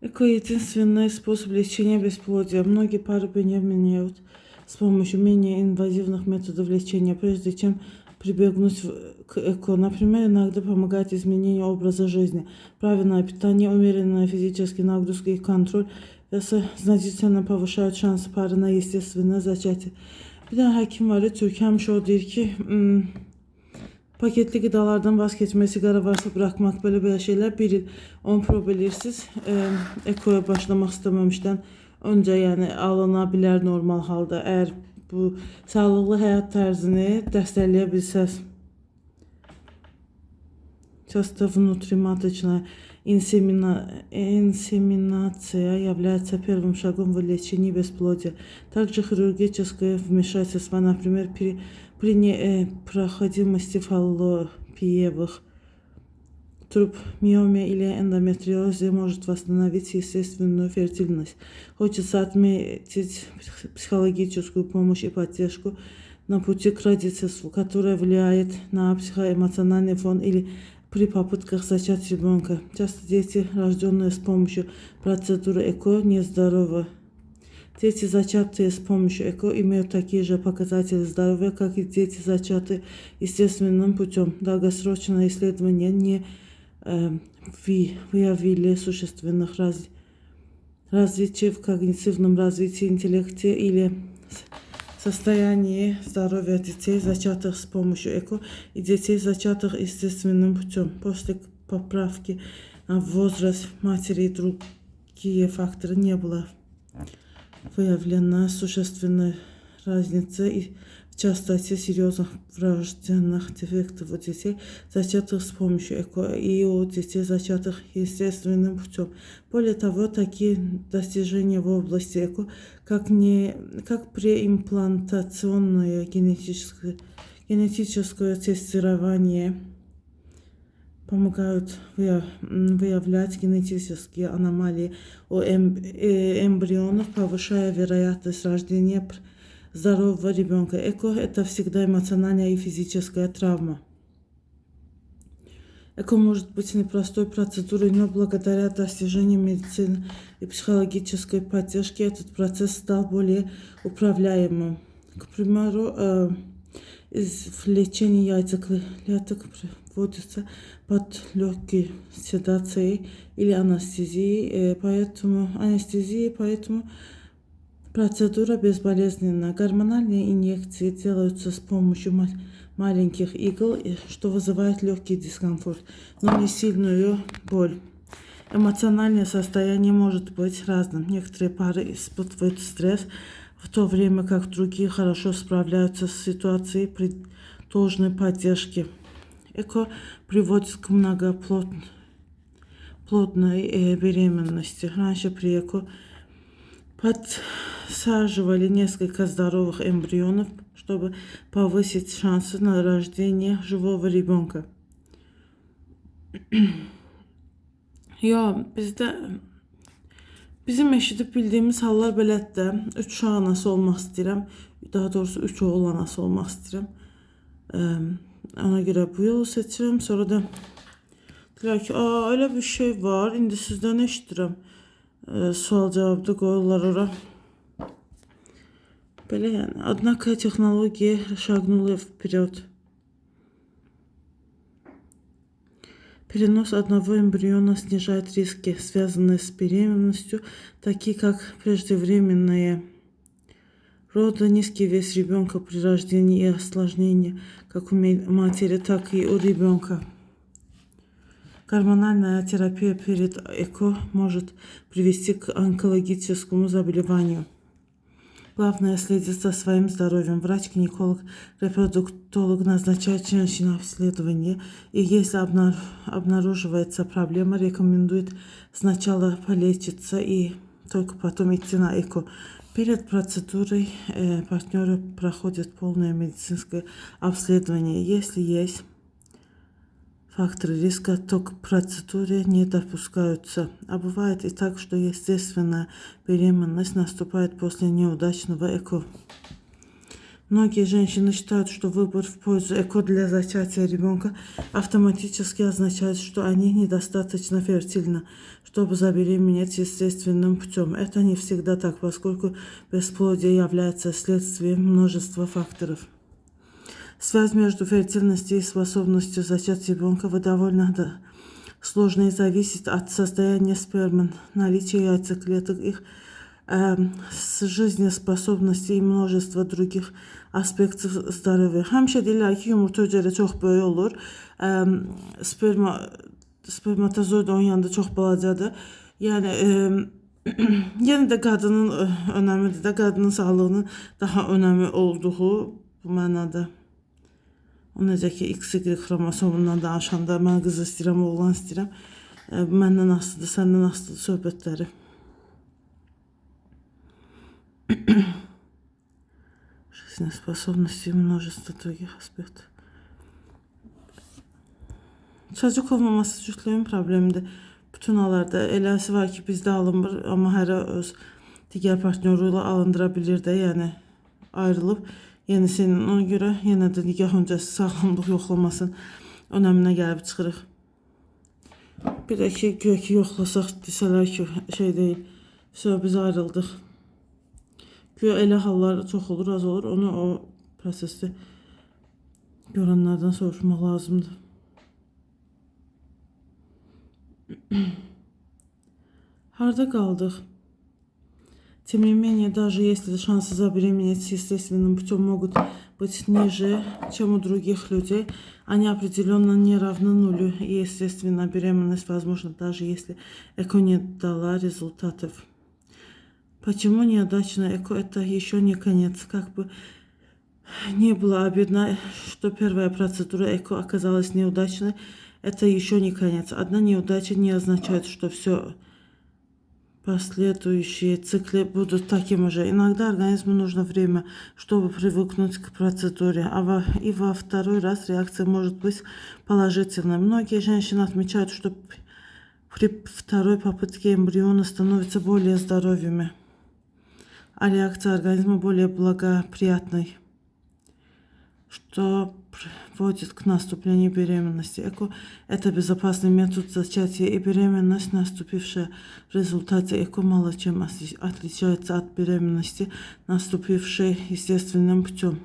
ЭКО — единственный способ лечения бесплодия. Многие пары применяют с помощью менее инвазивных методов лечения, прежде чем прибегнуть к ЭКО. Например, иногда помогает изменение образа жизни, правильное питание, умеренные физические нагрузки и контроль веса значительно повышают şansı pары на естественное зачатие. Bir de həkim var, Türk həmişə o deyir ki, paketli gıdalardan vaz keçmək, sigara varsa bırakmak, böyle şeyler. Bir il onu probe edirsiniz. Ekoya başlamak istememişten önce yani alınabilir normal halda. Eğer bu sağlıklı hayat tarzını dəstəkləyə bilsəz. Часто внутриматочная инсеминация является первым шагом в лечении бесплодия. Также хирургическое вмешательство, например, при непроходимости фаллопиевых труб, миоме или эндометриозе может восстановить естественную фертильность. Хочется отметить психологическую помощь и поддержку на пути к родительству, которая влияет на психоэмоциональный фон или при попытках зачать ребенка. Часто дети, рожденные с помощью процедуры ЭКО, нездоровы. Дети, зачатые с помощью ЭКО, имеют такие же показатели здоровья, как и дети, зачатые естественным путем. Долгосрочные исследования не выявили существенных различий в когнитивном развитии, интеллекте или состоянии здоровья детей, зачатых с помощью ЭКО, и детей, зачатых естественным путем. После поправки на возраст матери и другие факторы не было выявлена существенной разницы и в частоте серьезных врожденных дефектов у детей, зачатых с помощью ЭКО, и у детей, зачатых естественным путем. Более того, такие достижения в области ЭКО, как преимплантационное генетическое тестирование, помогают выявлять генетические аномалии у эмбрионов, повышая вероятность рождения здорового ребенка. ЭКО — это всегда эмоциональная и физическая травма. ЭКО может быть непростой процедурой, но благодаря достижениям медицины и психологической поддержки этот процесс стал более управляемым. К примеру, извлечение яйцеклеток проводится под легкой седацией или анестезией, поэтому процедура безболезненная. Гормональные инъекции делаются с помощью маленьких игл, что вызывает легкий дискомфорт, но не сильную боль. Эмоциональное состояние может быть разным. Некоторые пары испытывают стресс, в то время как другие хорошо справляются с ситуацией при должной поддержке. ЭКО приводит к многоплодной беременности. Раньше при ЭКО подсаживали несколько здоровых эмбрионов, чтобы повысить шансы на рождение живого ребенка. Bizim eşidib bildiyimiz hallar belədir də. 3 uşaq anası olmaq istəyirəm. Daha doğrusu 3 oğul anası olmaq istəyirəm. Ona görə bu yolu seçirəm. Sonra da deyirlər ki, öyle bir şey var. İndi sizdən eşidirəm. Sual cevabda qoyurlar ora. Belə yəni. Однако технологии шагнули вперед. Перенос одного эмбриона снижает риски, связанные с беременностью, такие как преждевременные роды, низкий вес ребенка при рождении и осложнения, как у матери, так и у ребенка. Гормональная терапия перед ЭКО может привести к онкологическому заболеванию. Главное следить за своим здоровьем. Врач, гинеколог, репродуктолог назначает женщине обследование, и если обнаруживается проблема, рекомендует сначала полечиться и только потом идти на ЭКО. Перед процедурой партнеры проходят полное медицинское обследование. Если есть факторы риска, то к процедуре не допускаются. А бывает и так, что естественная беременность наступает после неудачного ЭКО. Многие женщины считают, что выбор в пользу ЭКО для зачатия ребенка автоматически означает, что они недостаточно фертильны, чтобы забеременеть естественным путем. Это не всегда так, поскольку бесплодие является следствием множества факторов. Связь между фертильностью и способностью зачать ребенка довольно сложная и зависит от состояния спермы, наличия яйцеклеток, их жизнеспособности и множества других aspektов здоровья. Həmişə deyirlər ki, yumurta hüceyrə çox böyük olur. Spermatozoid onun yanında çox balacadır. Yəni yenə də qadının önəmidir də, qadının sağlığının daha önəmi olduğu bu mənada. O necə ki XY xromosomundan danışanda mən qız istəyirəm, oğlan istəyirəm. Məndən asılıdır, səndən asılıdır söhbətləri. Жизнеспособности и множество других aspektов. Çocuk olmaması cütlüğün problemidir. Bütün hallarda eləsi var ki bizdə alınmır, amma hərə öz digər partnyoru ilə alındıra bilir də, yəni ayrılıb yenisinin. Ona görə yenə də nikah öncəsi sağlamlıq yoxlamasının önəminə gəlib çıxırıq. Bir də ki, güya ki yoxlasaq desələr ki, şey deyil, biz ayrıldıq. Güya elə hallar çox olur, az olur. Onu o prosesdə görənlərdən soruşmaq lazımdır. Harda qaldıq? Тем не менее, даже если шансы забеременеть естественным путем могут быть ниже, чем у других людей, они определенно не равны нулю, и естественная беременность возможна, даже если ЭКО не дала результатов. Почему неудачное ЭКО? Это еще не конец. Как бы не было обидно, что первая процедура ЭКО оказалась неудачной, это еще не конец. Одна неудача не означает, что все последующие циклы будут такими же. Иногда организму нужно время, чтобы привыкнуть к процедуре, и во второй раз реакция может быть положительной. Многие женщины отмечают, что при второй попытке эмбрионы становятся более здоровыми, а реакция организма более благоприятной, что приводит к наступлению беременности. ЭКО – это безопасный метод зачатия, и беременность, наступившая в результате ЭКО, мало чем отличается от беременности, наступившей естественным путем.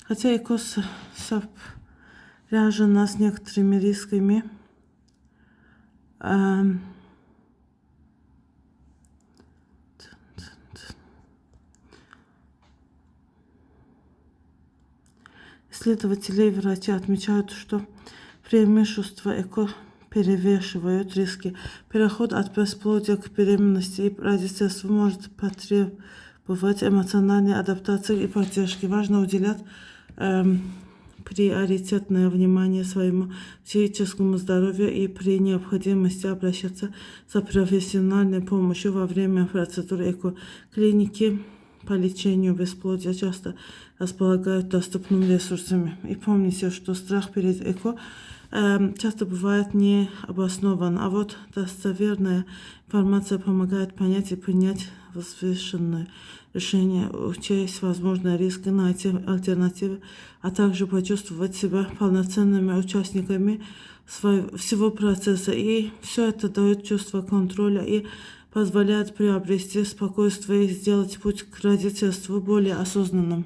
Хотя ЭКО сопряжено с некоторыми рисками, исследователи и врачи отмечают, что преимущества ЭКО перевешивают риски. Переход от бесплодия к беременности и родительству может потребовать эмоциональной адаптации и поддержки. Важно уделять приоритетное внимание своему психическому здоровью и при необходимости обращаться за профессиональной помощью во время процедуры ЭКО. Клиники по лечению бесплодия часто располагают доступными ресурсами. И помните, что страх перед ЭКО часто бывает необоснован, а вот достоверная информация помогает понять и принять взвешенное решение, учесть возможные риски, найти альтернативы, а также почувствовать себя полноценными участниками всего процесса. И все это дает чувство контроля и позволяет приобрести спокойствие и сделать путь к родительству более осознанным.